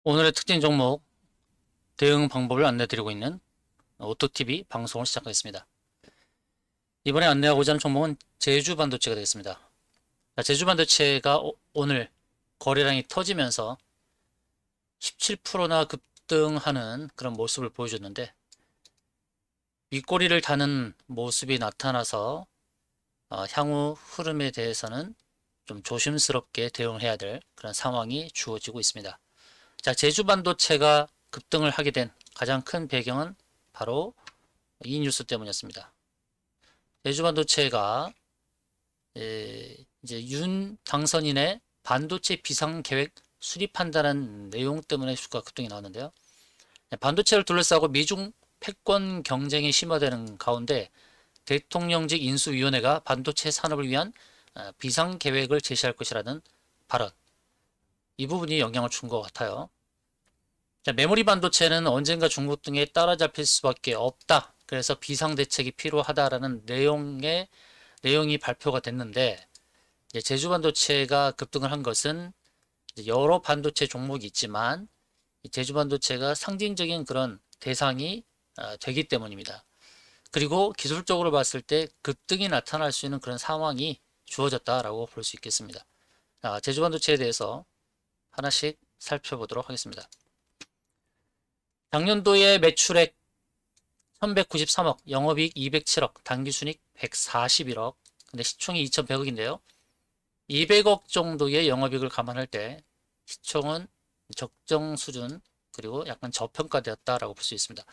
오늘의 특징 종목 대응 방법을 안내드리고 있는 오토TV 방송을 시작하겠습니다. 이번에 안내하고자 하는 종목은 제주반도체가 되겠습니다. 제주반도체가 오늘 거래량이 터지면서 17%나 급등하는 그런 모습을 보여줬는데 윗꼬리를 다는 모습이 나타나서 향후 흐름에 대해서는 좀 조심스럽게 대응해야 될 그런 상황이 주어지고 있습니다. 자, 제주반도체가 급등을 하게 된 가장 큰 배경은 바로 이 뉴스 때문이었습니다. 제주반도체가 이제 윤 당선인의 반도체 비상 계획 수립한다는 내용 때문에 주가 급등이 나왔는데요. 반도체를 둘러싸고 미중 패권 경쟁이 심화되는 가운데 대통령직 인수위원회가 반도체 산업을 위한 비상 계획을 제시할 것이라는 발언. 이 부분이 영향을 준 것 같아요. 자, 메모리 반도체는 언젠가 중국 등에 따라잡힐 수밖에 없다. 그래서 비상대책이 필요하다라는 내용이 발표가 됐는데, 제주 반도체가 급등을 한 것은 여러 반도체 종목이 있지만, 제주 반도체가 상징적인 그런 대상이 되기 때문입니다. 그리고 기술적으로 봤을 때 급등이 나타날 수 있는 그런 상황이 주어졌다라고 볼 수 있겠습니다. 제주 반도체에 대해서 하나씩 살펴보도록 하겠습니다. 작년도에 매출액 1193억, 영업이익 207억, 당기순이익 141억, 근데 시총이 2100억인데요. 200억 정도의 영업이익을 감안할 때 시총은 적정 수준, 그리고 약간 저평가되었다라고 볼 수 있습니다.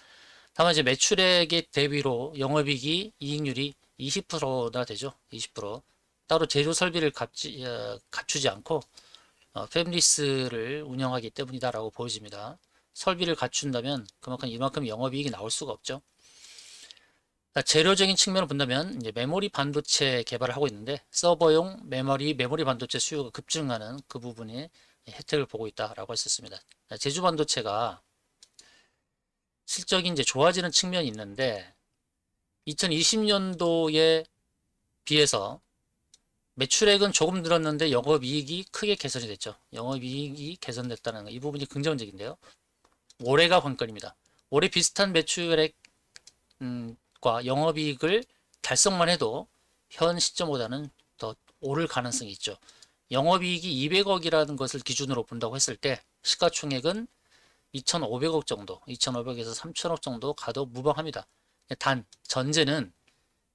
다만 이제 매출액의 대비로 영업이익이 이익률이 20%나 되죠. 20%. 따로 제조 설비를 갖추지 않고 패밀리스를 운영하기 때문이다라고 보여집니다. 설비를 갖춘다면 그만큼 이만큼 영업이익이 나올 수가 없죠. 재료적인 측면을 본다면 이제 메모리 반도체 개발을 하고 있는데 서버용 메모리 반도체 수요가 급증하는 그 부분에 혜택을 보고 있다라고 할 수 있습니다. 제주 반도체가 실적이 이제 좋아지는 측면이 있는데 2020년도에 비해서 매출액은 조금 늘었는데 영업이익이 크게 개선이 됐죠. 영업이익이 개선됐다는 거, 이 부분이 긍정적인데요. 올해가 관건입니다. 올해 비슷한 매출액 과 영업이익을 달성만 해도 현 시점보다는 더 오를 가능성이 있죠. 영업이익이 200억이라는 것을 기준으로 본다고 했을 때 시가총액은 2,500억 정도, 2,500에서 3,000억 정도 가도 무방합니다. 단 전제는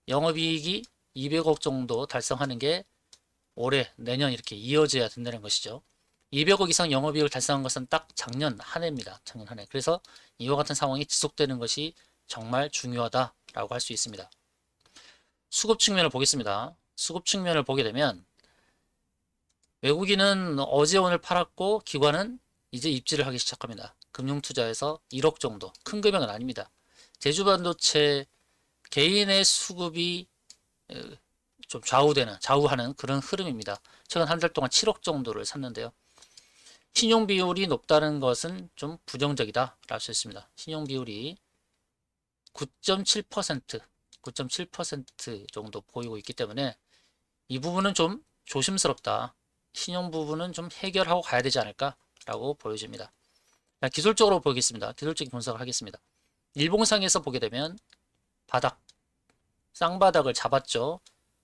영업이익이 200억 정도 달성하는 게 올해, 내년 이렇게 이어져야 된다는 것이죠. 200억 이상 영업이익을 달성한 것은 딱 작년 한 해입니다. 작년 한 해. 그래서 이와 같은 상황이 지속되는 것이 정말 중요하다라고 할 수 있습니다. 수급 측면을 보겠습니다. 수급 측면을 보게 되면 외국인은 어제 오늘 팔았고 기관은 이제 입지를 하기 시작합니다. 금융투자에서 1억 정도. 큰 금액은 아닙니다. 제주반도체 개인의 수급이 좀 좌우하는 그런 흐름입니다. 최근 한 달 동안 7억 정도를 샀는데요. 신용 비율이 높다는 것은 좀 부정적이다 라고 할 수 있습니다. 신용 비율이 9.7%, 9.7% 정도 보이고 있기 때문에 이 부분은 좀 조심스럽다. 신용 부분은 좀 해결하고 가야 되지 않을까라고 보여집니다. 기술적으로 보겠습니다. 기술적인 분석을 하겠습니다. 일봉상에서 보게 되면 바닥, 쌍바닥을 잡았죠.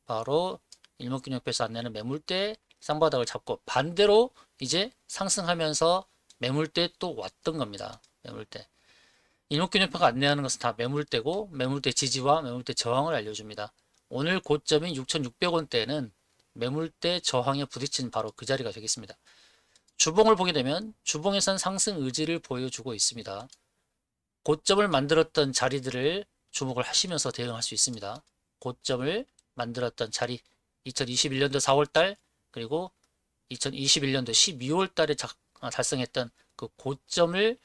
바로 일목균형표에서 안내는 매물대 쌍바닥을 잡고 반대로 이제 상승하면서 매물대 또 왔던 겁니다. 매물대. 일목균형표가 안내하는 것은 다 매물대고 매물대 지지와 매물대 저항을 알려줍니다. 오늘 고점인 6,600원대는 매물대 저항에 부딪힌 바로 그 자리가 되겠습니다. 주봉을 보게 되면 주봉에선 상승 의지를 보여주고 있습니다. 고점을 만들었던 자리들을 주목을 하시면서 대응할 수 있습니다. 고점을 만들었던 자리 2021년도 4월달 그리고 2021년도 12월달에 달성했던 그 고점을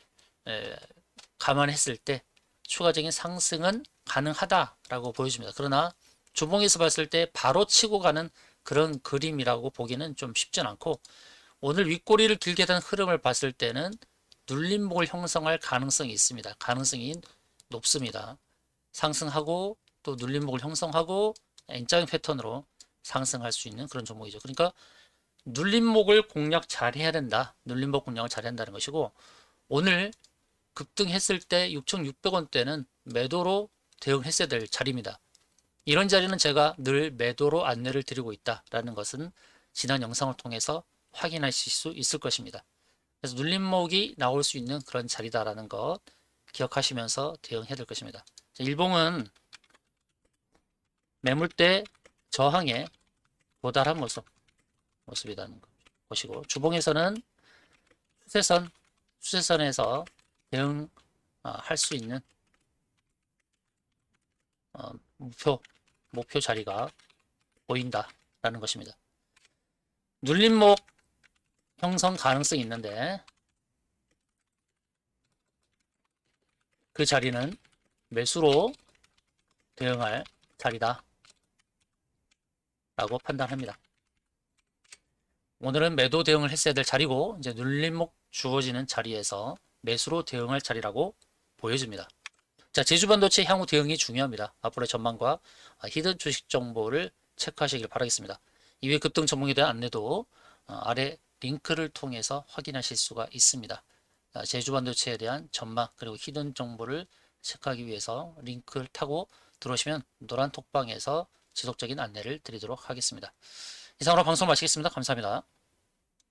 감안했을 때 추가적인 상승은 가능하다라고 보여집니다. 그러나 주봉에서 봤을 때 바로 치고 가는 그런 그림이라고 보기는 좀 쉽진 않고 오늘 윗꼬리를 길게 단 흐름을 봤을 때는 눌림목을 형성할 가능성이 있습니다. 가능성이 높습니다. 상승하고 또 눌림목을 형성하고 N자형 패턴으로 상승할 수 있는 그런 종목이죠. 그러니까 눌림목을 공략 잘 해야 된다. 눌림목 공략을 잘 해야 한다는 것이고, 오늘 급등했을 때 6,600원대는 매도로 대응했어야 될 자리입니다. 이런 자리는 제가 늘 매도로 안내를 드리고 있다라는 것은 지난 영상을 통해서 확인하실 수 있을 것입니다. 그래서 눌림목이 나올 수 있는 그런 자리다라는 것 기억하시면서 대응해야 될 것입니다. 일봉은 매물대 저항에 도달한 모습이라는 것이고, 주봉에서는 수세선에서 대응할 수 있는 목표 자리가 보인다라는 것입니다. 눌림목 형성 가능성이 있는데 그 자리는 매수로 대응할 자리다 라고 판단합니다. 오늘은 매도 대응을 했어야 될 자리고, 이제 눌림목 주어지는 자리에서 매수로 대응할 자리라고 보여집니다. 자, 제주반도체 향후 대응이 중요합니다. 앞으로의 전망과 히든 주식 정보를 체크하시길 바라겠습니다. 이외 급등 전망에 대한 안내도 아래 링크를 통해서 확인하실 수가 있습니다. 제주반도체에 대한 전망 그리고 히든 정보를 체크하기 위해서 링크를 타고 들어오시면 노란 톡방에서 지속적인 안내를 드리도록 하겠습니다. 이상으로 방송 마치겠습니다. 감사합니다.